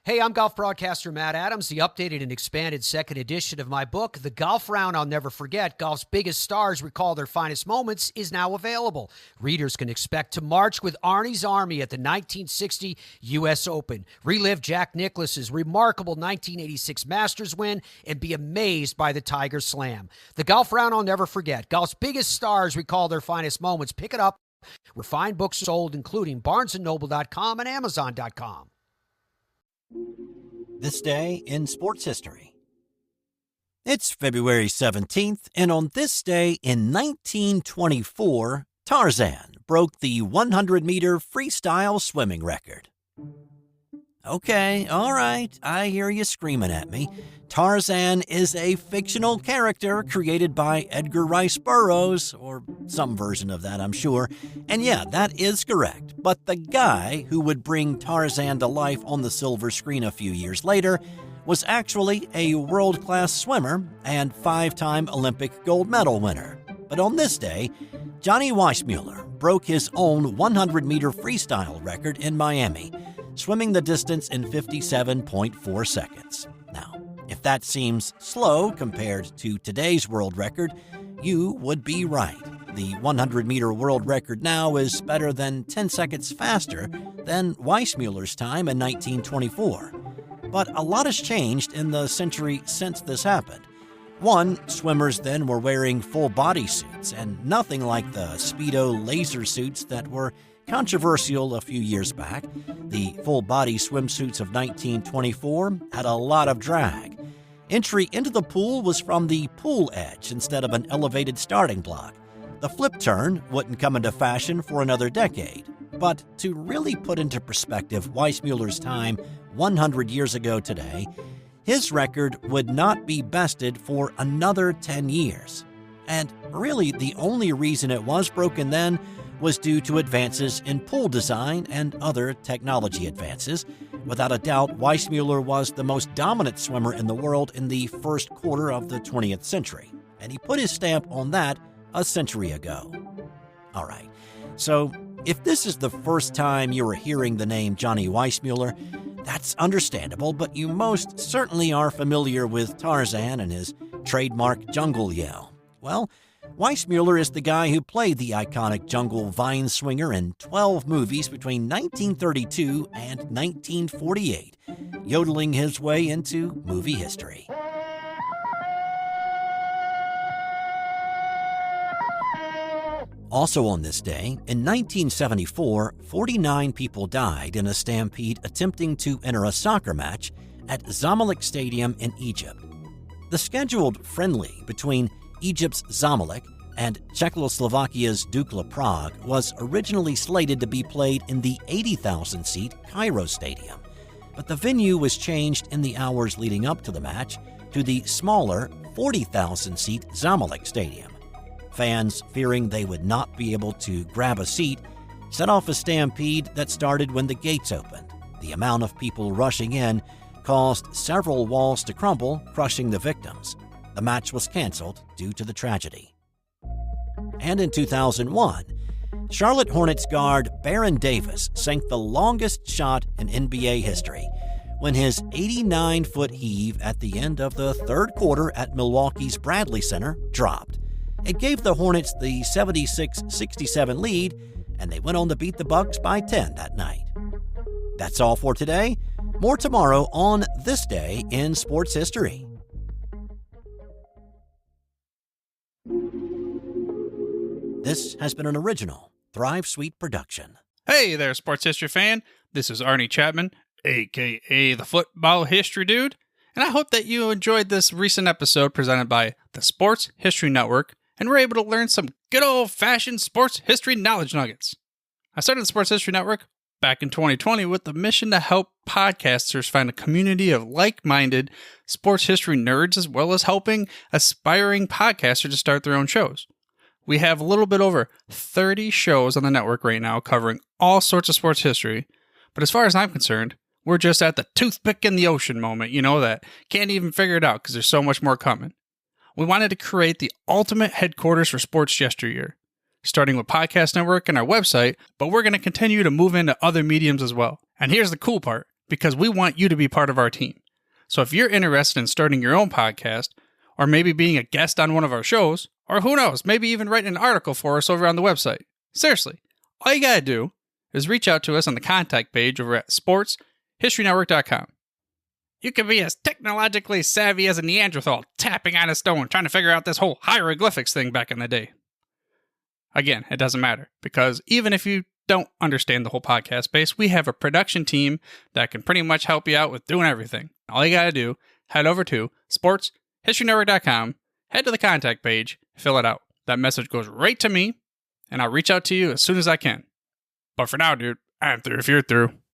Hey, I'm golf broadcaster Matt Adams. The updated and expanded second edition of my book, The Golf Round I'll Never Forget, Golf's Biggest Stars Recall Their Finest Moments, is now available. Readers can expect to march with Arnie's Army at the 1960 U.S. Open, relive Jack Nicklaus's remarkable 1986 Masters win, and be amazed by the Tiger Slam. The Golf Round I'll Never Forget, Golf's Biggest Stars Recall Their Finest Moments. Pick it up where fine books sold, including BarnesandNoble.com and Amazon.com. This day in sports history. It's February 17th, and on this day in 1924, Tarzan broke the 100-meter freestyle swimming record. Okay, all right, I hear you screaming at me. Tarzan is a fictional character created by Edgar Rice Burroughs, or some version of that, I'm sure. And yeah, that is correct. But the guy who would bring Tarzan to life on the silver screen a few years later was actually a world-class swimmer and 5-time Olympic gold medal winner. But on this day, Johnny Weismuller broke his own 100-meter freestyle record in Miami, swimming the distance in 57.4 seconds. Now, if that seems slow compared to today's world record, you would be right. The 100-meter world record now is better than 10 seconds faster than Weissmuller's time in 1924. But a lot has changed in the century since this happened. One, swimmers then were wearing full-body suits, and nothing like the Speedo laser suits that were controversial a few years back. The full-body swimsuits of 1924 had a lot of drag. Entry into the pool was from the pool edge instead of an elevated starting block. The flip turn wouldn't come into fashion for another decade. But to really put into perspective Weissmuller's time 100 years ago today, his record would not be bested for another 10 years. And really, the only reason it was broken then was due to advances in pool design and other technology advances. Without a doubt, Weissmuller was the most dominant swimmer in the world in the first quarter of the 20th century, and he put his stamp on that a century ago. All right, so if this is the first time you are hearing the name Johnny Weissmuller, that's understandable, but you most certainly are familiar with Tarzan and his trademark jungle yell. Well, Weissmuller is the guy who played the iconic jungle vine swinger in 12 movies between 1932 and 1948, yodeling his way into movie history. Also on this day, in 1974, 49 people died in a stampede attempting to enter a soccer match at Zamalek Stadium in Egypt. The scheduled friendly between Egypt's Zamalek and Czechoslovakia's Dukla Prague was originally slated to be played in the 80,000-seat Cairo Stadium, but the venue was changed in the hours leading up to the match to the smaller 40,000-seat Zamalek Stadium. Fans, fearing they would not be able to grab a seat, set off a stampede that started when the gates opened. The amount of people rushing in caused several walls to crumble, crushing the victims. The match was canceled due to the tragedy. And in 2001, Charlotte Hornets guard Baron Davis sank the longest shot in NBA history when his 89-foot heave at the end of the third quarter at Milwaukee's Bradley Center dropped. It gave the Hornets the 76-67 lead, and they went on to beat the Bucks by 10 that night. That's all for today. More tomorrow on This Day in Sports History. This has been an original Thrive Suite production. Hey there, sports history fan. This is Arnie Chapman, a.k.a. the Football History Dude, and I hope that you enjoyed this recent episode presented by the Sports History Network and were able to learn some good old-fashioned sports history knowledge nuggets. I started the Sports History Network back in 2020 with the mission to help podcasters find a community of like-minded sports history nerds, as well as helping aspiring podcasters to start their own shows. We have a little bit over 30 shows on the network right now covering all sorts of sports history, but as far as I'm concerned, we're just at the toothpick in the ocean moment, that can't even figure it out because there's so much more coming. We wanted to create the ultimate headquarters for sports yesteryear, starting with Podcast Network and our website, but we're going to continue to move into other mediums as well. And here's the cool part. because we want you to be part of our team. So if you're interested in starting your own podcast, or maybe being a guest on one of our shows, or who knows, maybe even writing an article for us over on the website, seriously, all you gotta do is reach out to us on the contact page over at sportshistorynetwork.com. You can be as technologically savvy as a Neanderthal tapping on a stone trying to figure out this whole hieroglyphics thing back in the day. Again, it doesn't matter, because even if you don't understand the whole podcast space, we have a production team that can pretty much help you out with doing everything. All you gotta do, head over to sportshistorynetwork.com, head to the contact page, fill it out. That message goes right to me, and I'll reach out to you as soon as I can. But for now, dude, I'm through if you're through.